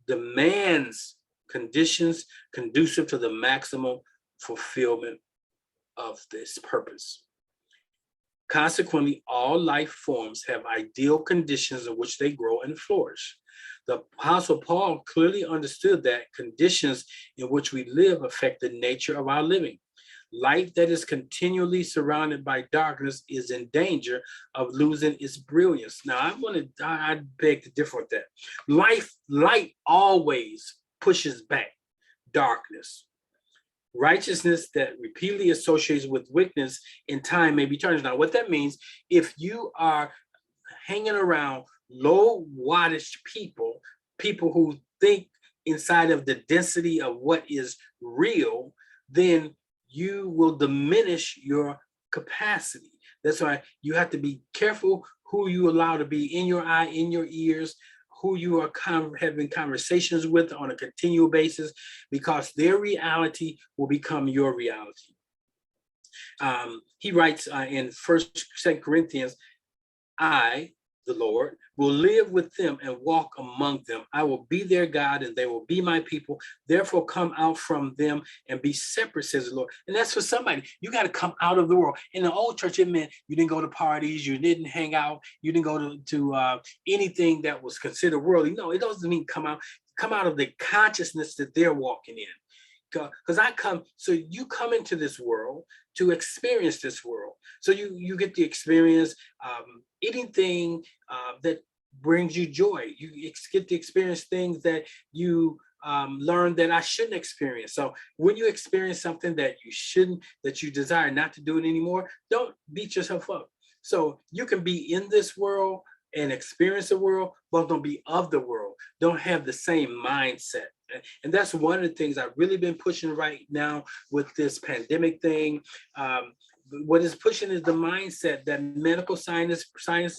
demands conditions conducive to the maximum fulfillment of this purpose. Consequently, all life forms have ideal conditions in which they grow and flourish. The Apostle Paul clearly understood that conditions in which we live affect the nature of our living. Light that is continually surrounded by darkness is in danger of losing its brilliance. Now, I beg to differ with that. Light always pushes back darkness. Righteousness that repeatedly associates with wickedness in time may be tarnished. Now, what that means, if you are hanging around low wattage people who think inside of the density of what is real, then you will diminish your capacity. That's why you have to be careful who you allow to be in your eye, in your ears, who you are having conversations with on a continual basis, because their reality will become your reality. He writes in 2 Corinthians, I, the Lord, will live with them and walk among them. I will be their God and they will be my people. Therefore, come out from them and be separate, says the Lord. And that's for somebody. You got to come out of the world. In the old church, it meant you didn't go to parties, you didn't hang out, you didn't go to anything that was considered worldly. No, it doesn't mean come out of the consciousness that they're walking in. Because you come into this world to experience this world. So you get to experience anything that brings you joy. You get to experience things that you learn that I shouldn't experience. So when you experience something that you desire not to do it anymore, don't beat yourself up. So you can be in this world and experience the world, but don't be of the world. Don't have the same mindset. And that's one of the things I've really been pushing right now with this pandemic thing. What is pushing is the mindset that medical science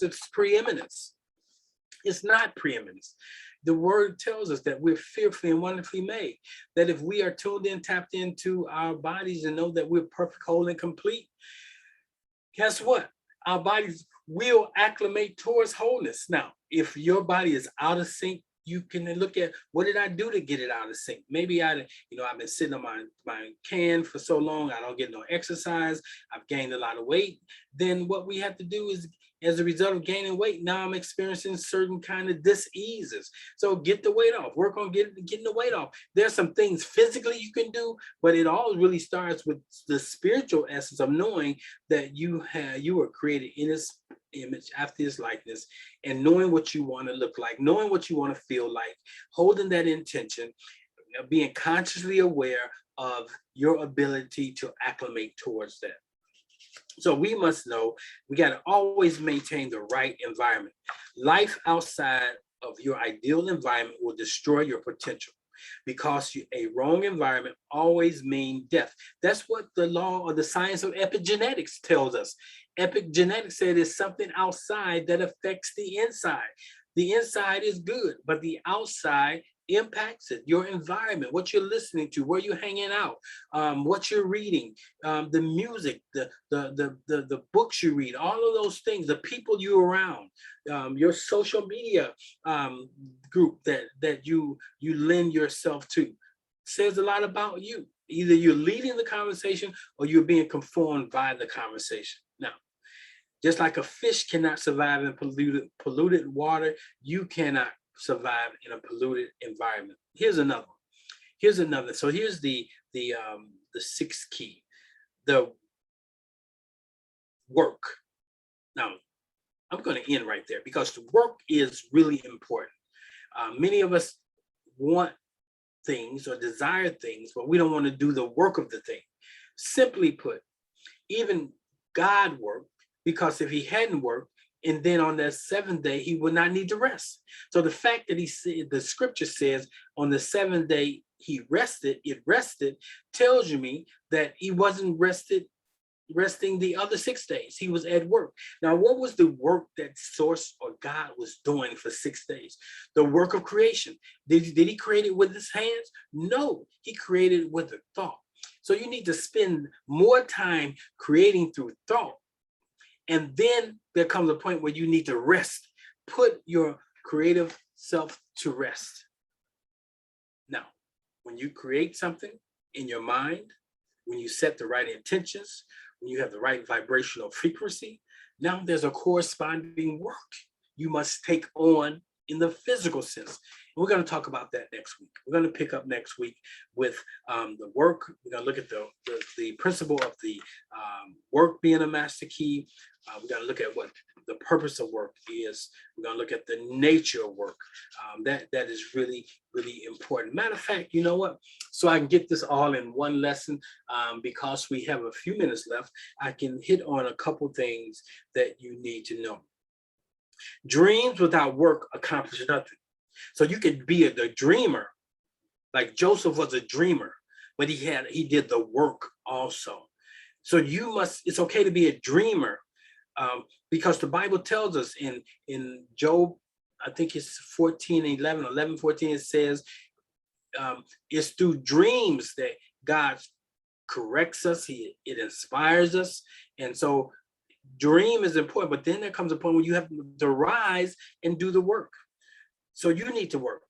is preeminence. It's not preeminence. The word tells us that we're fearfully and wonderfully made, that if we are tuned in, tapped into our bodies and know that we're perfect, whole, and complete, guess what? Our bodies will acclimate towards wholeness. Now, if your body is out of sync, you can look at, what did I do to get it out of sync? Maybe I've been sitting on my can for so long, I don't get no exercise, I've gained a lot of weight. Then what we have to do is, as a result of gaining weight, now I'm experiencing certain kind of diseases. So get the weight off, work on getting the weight off. There's some things physically you can do, but it all really starts with the spiritual essence of knowing that you were created in His image, after His likeness, and knowing what you want to look like, knowing what you want to feel like, holding that intention, being consciously aware of your ability to acclimate towards that. So we must know we got to always maintain the right environment. Life outside of your ideal environment will destroy your potential. because a wrong environment always means death. That's what the law or the science of epigenetics tells us. Epigenetics said it's something outside that affects the inside. The inside is good, but the outside impacts it. Your environment, what you're listening to, where you're hanging out, what you're reading, the music, the books you read, all of those things, the people you're around, your social media group that you lend yourself to, says a lot about you. Either you're leading the conversation or you're being conformed by the conversation. Now, just like a fish cannot survive in polluted water, you cannot survive in a polluted environment. Here's another one. Here's another. So here's the sixth key, the work. Now, I'm going to end right there because the work is really important. Many of us want things or desire things, but we don't want to do the work of the thing. Simply put, even God worked, because if he hadn't worked, and then on that seventh day, he would not need to rest. So the fact that he said, the scripture says on the seventh day, he rested, it rested, tells you me that he wasn't resting the other 6 days. He was at work. Now, what was the work that source or God was doing for 6 days? The work of creation. Did he create it with his hands? No, he created it with a thought. So you need to spend more time creating through thought. And then there comes a point where you need to rest. Put your creative self to rest. Now, when you create something in your mind, when you set the right intentions, when you have the right vibrational frequency, now there's a corresponding work you must take on in the physical sense. And we're going to talk about that next week. We're going to pick up next week with the work. We're going to look at the principle of the work being a master key. We're going to look at what the purpose of work is. We're going to look at the nature of work. That is really, really important. Matter of fact, you know what? So I can get this all in one lesson, because we have a few minutes left, I can hit on a couple things that you need to know. Dreams without work accomplish nothing. So you could be the dreamer, like Joseph was a dreamer, but he did the work also. So it's okay to be a dreamer, because the Bible tells us in Job, I think it's 11:14, it says, it's through dreams that God corrects us, it inspires us. And so dream is important, but then there comes a point where you have to rise and do the work. So you need to work.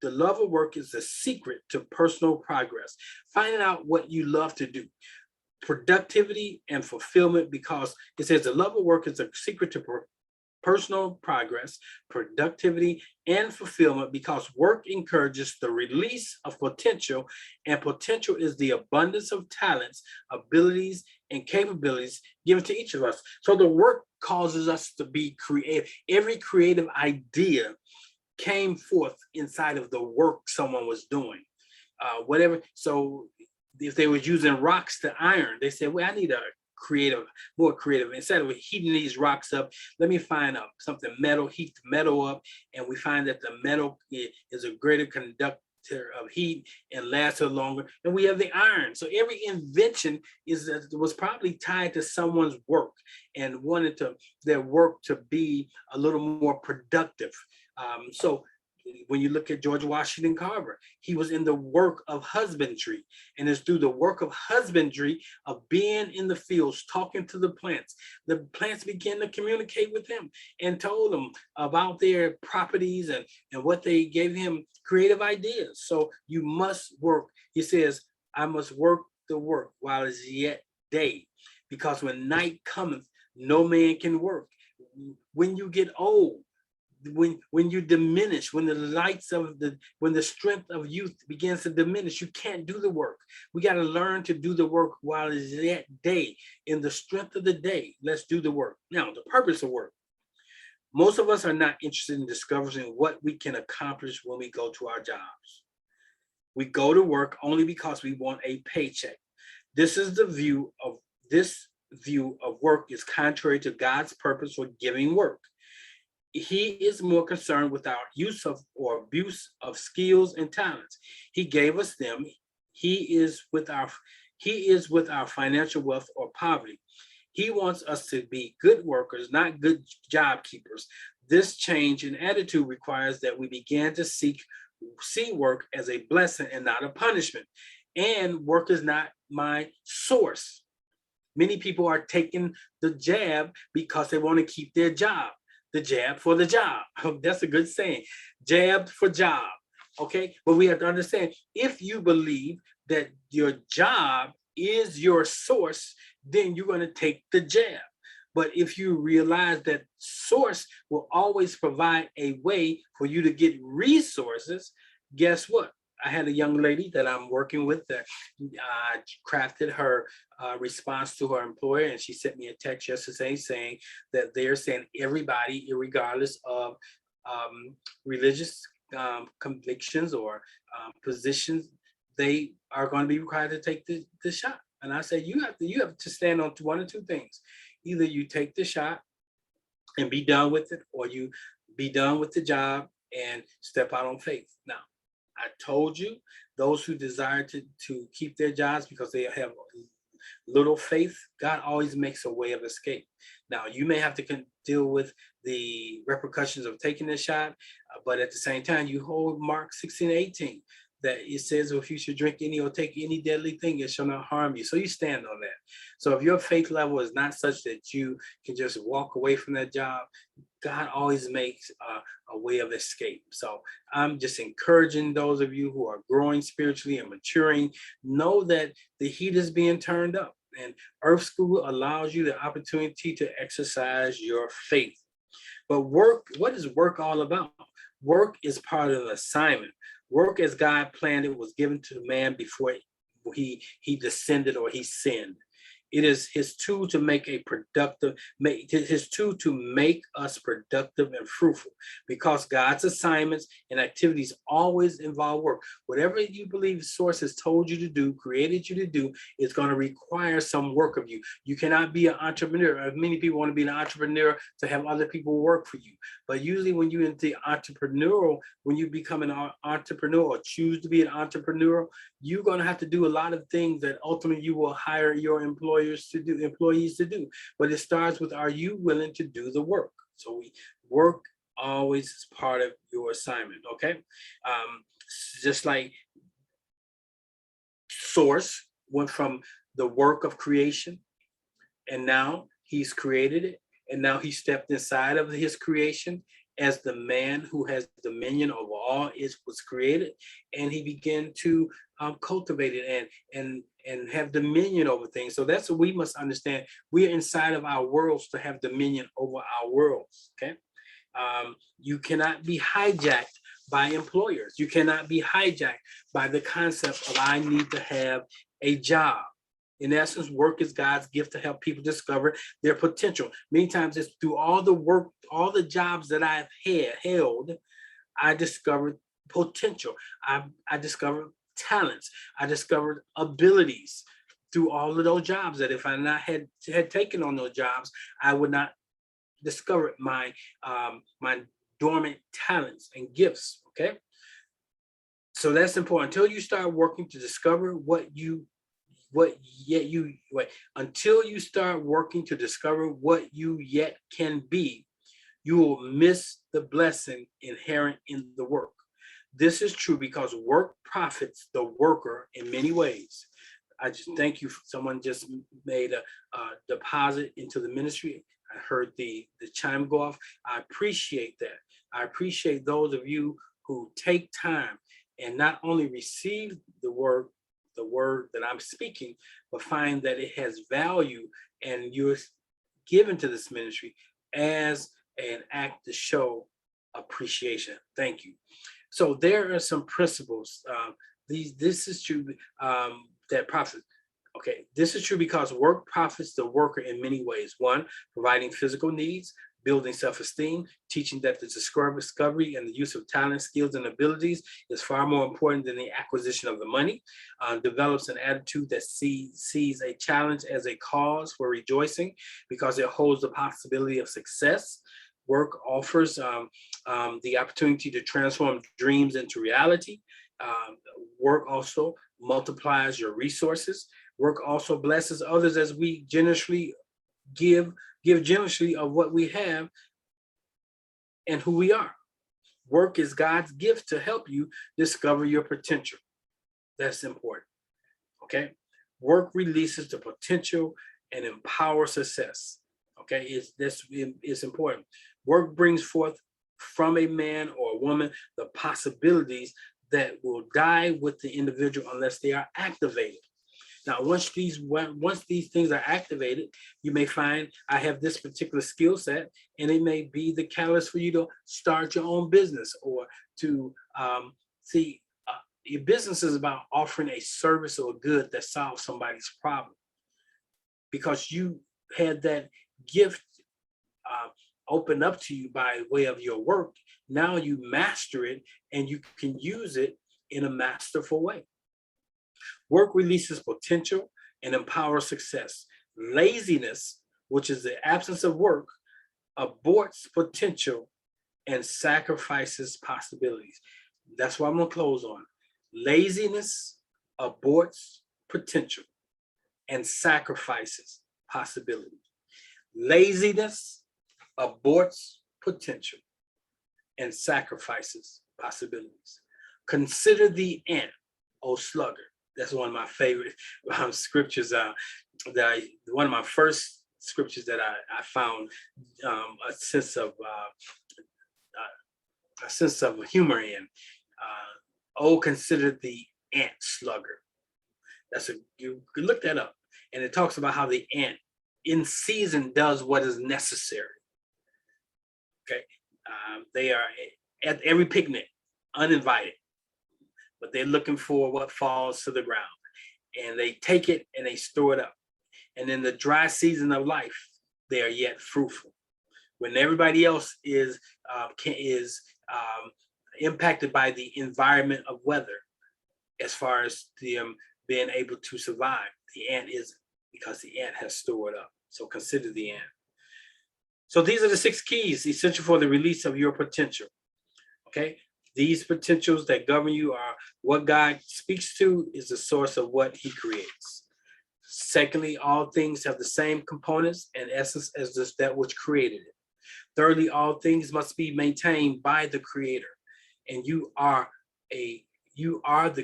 The love of work is the secret to personal progress. Finding out what you love to do. Productivity and fulfillment, because it says the love of work is a secret to personal progress, productivity, and fulfillment, because work encourages the release of potential, and potential is the abundance of talents, abilities, and capabilities given to each of us. So the work causes us to be creative. Every creative idea came forth inside of the work someone was doing. Whatever. So if they were using rocks to iron, they said, well, I need a more creative. Instead of heating these rocks up, let me find something metal, heat the metal up, and we find that the metal is a greater conductor of heat and lasts longer. And we have the iron. So every invention was probably tied to someone's work and wanted their work to be a little more productive. So when you look at George Washington Carver, he was in the work of husbandry. And it's through the work of husbandry, of being in the fields, talking to the plants began to communicate with him and told them about their properties and what they gave him creative ideas. So you must work. He says, I must work the work while it's yet day, because when night cometh, no man can work. When you get old, when you diminish, when the strength of youth begins to diminish, you can't do the work. We got to learn to do the work while it's yet day. In the strength of the day, let's do the work. Now, the purpose of work. Most of us are not interested in discovering what we can accomplish when we go to our jobs. We go to work only because we want a paycheck. This view of work is contrary to God's purpose for giving work. He is more concerned with our use of or abuse of skills and talents. He gave us them. He is with our he is with our financial wealth or poverty. He wants us to be good workers, not good job keepers. This change in attitude requires that we begin to see work as a blessing and not a punishment. And work is not my source. Many people are taking the jab because they want to keep their job. The jab for the job. That's a good saying. Jab for job. Okay. But we have to understand, if you believe that your job is your source, then you're going to take the jab. But if you realize that source will always provide a way for you to get resources, guess what? I had a young lady that I'm working with that crafted her response to her employer, and she sent me a text yesterday saying that they're saying everybody, regardless of religious convictions or positions, they are going to be required to take the shot. And I said, you have to stand on one or two things. Either you take the shot and be done with it, or you be done with the job and step out on faith. Now, I told you, those who desire to keep their jobs because they have little faith, God always makes a way of escape. Now, you may have to deal with the repercussions of taking the shot, but at the same time, you hold Mark 16:18, that it says, if you should drink any or take any deadly thing, it shall not harm you. So you stand on that. So if your faith level is not such that you can just walk away from that job, God always makes a way of escape. So I'm just encouraging those of you who are growing spiritually and maturing, know that the heat is being turned up, and Earth School allows you the opportunity to exercise your faith. But work, what is work all about? Work is part of the assignment. Work as God planned it was given to man before he descended or he sinned. It is his tool to make his tool to make us productive and fruitful, because God's assignments and activities always involve work. Whatever you believe source has told you to do, created you to do, is going to require some work of you. You cannot be an entrepreneur. Many people want to be an entrepreneur to have other people work for you. But usually when you when you become an entrepreneur or choose to be an entrepreneur, you're going to have to do a lot of things that ultimately you will hire your employees to do. But it starts with, are you willing to do the work? So work always is part of your assignment. Okay. Just like source went from the work of creation, and now he's created it, and now he stepped inside of his creation as the man who has dominion over all it was created, and he began to cultivate it and have dominion over things. So that's what we must understand. We're inside of our worlds to have dominion over our worlds. Okay. You cannot be hijacked by employers. You cannot be hijacked by the concept of, I need to have a job. In essence, work is God's gift to help people discover their potential. Many times it's through all the work, all the jobs that I've held, I discovered potential. I discovered talents. I discovered abilities through all of those jobs that if I not had taken on those jobs, I would not discover my dormant talents and gifts. Okay. So that's important. Until you start working to discover until you start working to discover what you yet can be, you will miss the blessing inherent in the work. This is true because work profits the worker in many ways. I just thank you. Someone just made a deposit into the ministry. I heard the chime go off. I appreciate that. I appreciate those of you who take time and not only receive the word that I'm speaking, but find that it has value and you're given to this ministry as an act to show appreciation. Thank you. So there are some principles. This is true that profit. Okay, this is true because work profits the worker in many ways. One, providing physical needs, building self-esteem, teaching that the discovery and the use of talent, skills, and abilities is far more important than the acquisition of the money. Develops an attitude that sees a challenge as a cause for rejoicing because it holds the possibility of success. Work offers the opportunity to transform dreams into reality. Work also multiplies your resources. Work also blesses others as we generously give generously of what we have and who we are. Work is God's gift to help you discover your potential. That's important. Okay. Work releases the potential and empowers success. Okay. It's important. Work brings forth from a man or a woman the possibilities that will die with the individual unless they are activated. Now, once these things are activated, you may find I have this particular skill set, and it may be the catalyst for you to start your own business or to see. Your business is about offering a service or a good that solves somebody's problem, because you had that gift open up to you by way of your work. Now you master it and you can use it in a masterful way. Work releases potential and empowers success. Laziness, which is the absence of work, aborts potential and sacrifices possibilities. That's what I'm going to close on. Laziness aborts potential and sacrifices possibilities. Laziness aborts potential and sacrifices possibilities. Consider the ant, O sluggard. That's one of my favorite scriptures. One of my first scriptures that I found a sense of humor in. Oh, consider the ant sluggard. You can look that up, and it talks about how the ant in season does what is necessary. Okay, they are at every picnic, uninvited, but they're looking for what falls to the ground, and they take it and they store it up. And in the dry season of life, they are yet fruitful. When everybody else is impacted by the environment of weather, as far as them being able to survive, the ant isn't, because the ant has stored up. So consider the ant. So these are the 6 keys essential for the release of your potential. Okay. These potentials that govern you are what God speaks to is the source of what he creates. Secondly, all things have the same components and essence as that which created it. Thirdly, all things must be maintained by the creator. And you are the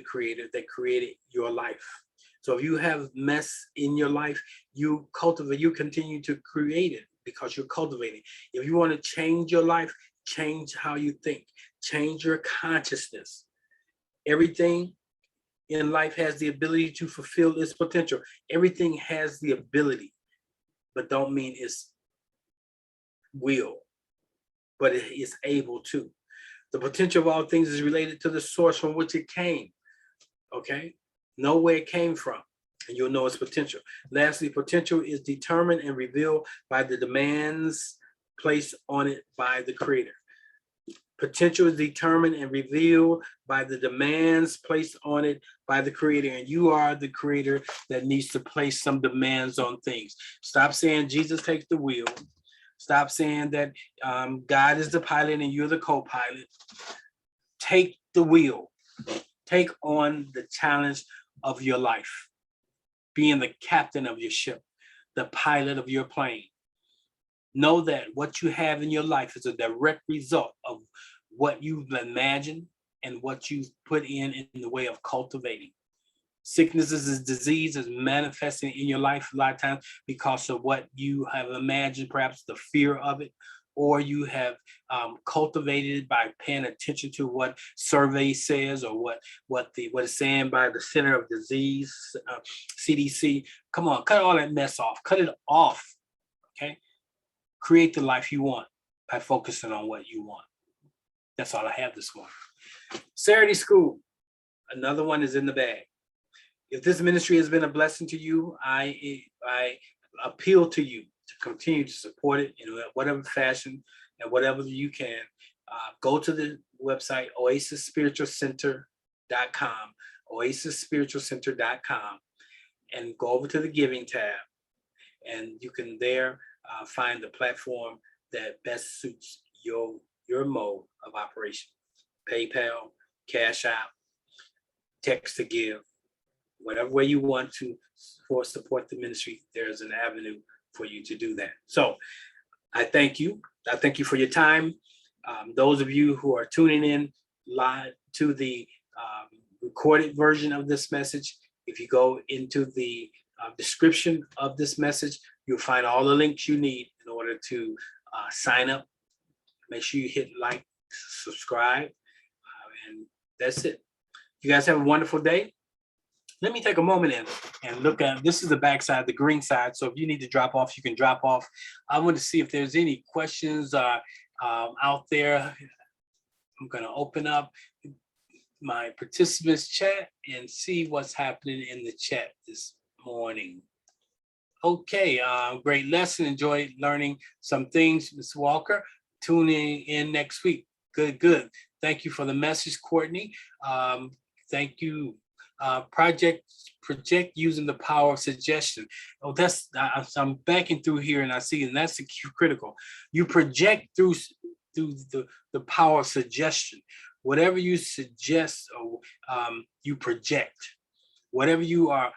creator that created your life. So if you have mess in your life, you continue to create it because you're cultivating. If you want to change your life, change how you think, change your consciousness. Everything in life has the ability to fulfill its potential. Everything has the ability, but don't mean it's will, but it is able to. The potential of all things is related to the source from which it came. Okay? Know where it came from, and you'll know its potential. Lastly, potential is determined and revealed by the demands placed on it by the creator. Potential is determined and revealed by the demands placed on it by the creator. And you are the creator that needs to place some demands on things. Stop saying Jesus takes the wheel. Stop saying that God is the pilot and you're the co-pilot. Take the wheel. Take on the challenge of your life. Being the captain of your ship, the pilot of your plane. Know that what you have in your life is a direct result of what you've imagined and what you've put in the way of cultivating. Sicknesses and disease is manifesting in your life a lot of times because of what you have imagined, perhaps the fear of it, or you have cultivated by paying attention to what survey says or what is saying by the Center of Disease, CDC. Come on, cut all that mess off. Cut it off, okay? Create the life you want by focusing on what you want. That's all I have this morning. Saturday school, another one is in the bag. If this ministry has been a blessing to you, I appeal to you to continue to support it in whatever fashion and whatever you can. Go to the website, oasisspiritualcenter.com, oasisspiritualcenter.com, and go over to the giving tab. And you can there find the platform that best suits your mode of operation. PayPal, Cash App, text to give, whatever way you want to support the ministry, there's an avenue for you to do that. So I thank you. I thank you for your time. Those of you who are tuning in live to the recorded version of this message, if you go into the description of this message, you'll find all the links you need in order to sign up. Make sure you hit like, subscribe, and that's it. You guys have a wonderful day. Let me take a moment and look at, this is the back side, the green side. So if you need to drop off, you can drop off. I want to see if there's any questions out there. I'm going to open up my participants chat and see what's happening in the chat this morning. Okay, great lesson. Enjoyed learning some things, Ms. Walker. Tuning in next week. Good. Thank you for the message, Courtney. Thank you. Project using the power of suggestion. Oh, that's I'm backing through here and I see, and that's the critical. You project through the power of suggestion. Whatever you suggest, you project. Whatever you are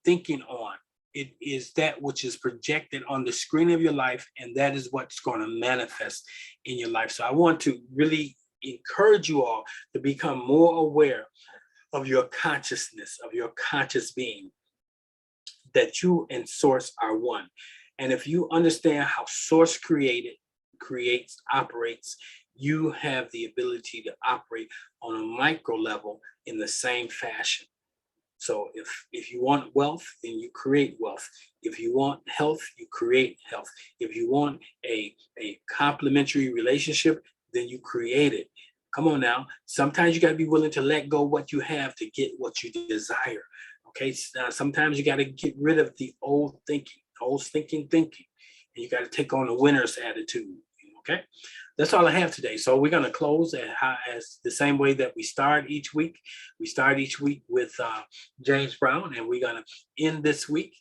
thinking on, it is that which is projected on the screen of your life, and that is what's going to manifest in your life. So I want to really encourage you all to become more aware of your consciousness, of your conscious being, that you and source are one. And if you understand how source creates, operates, you have the ability to operate on a micro level in the same fashion. So if you want wealth, then you create wealth. If you want health, you create health. If you want a complementary relationship, then you create it. Come on now. Sometimes you got to be willing to let go what you have to get what you desire. Okay. Sometimes you got to get rid of the old thinking, and you got to take on a winner's attitude. Okay. That's all I have today. So we're going to close as the same way that we start each week. We start each week with James Brown, and we're going to end this week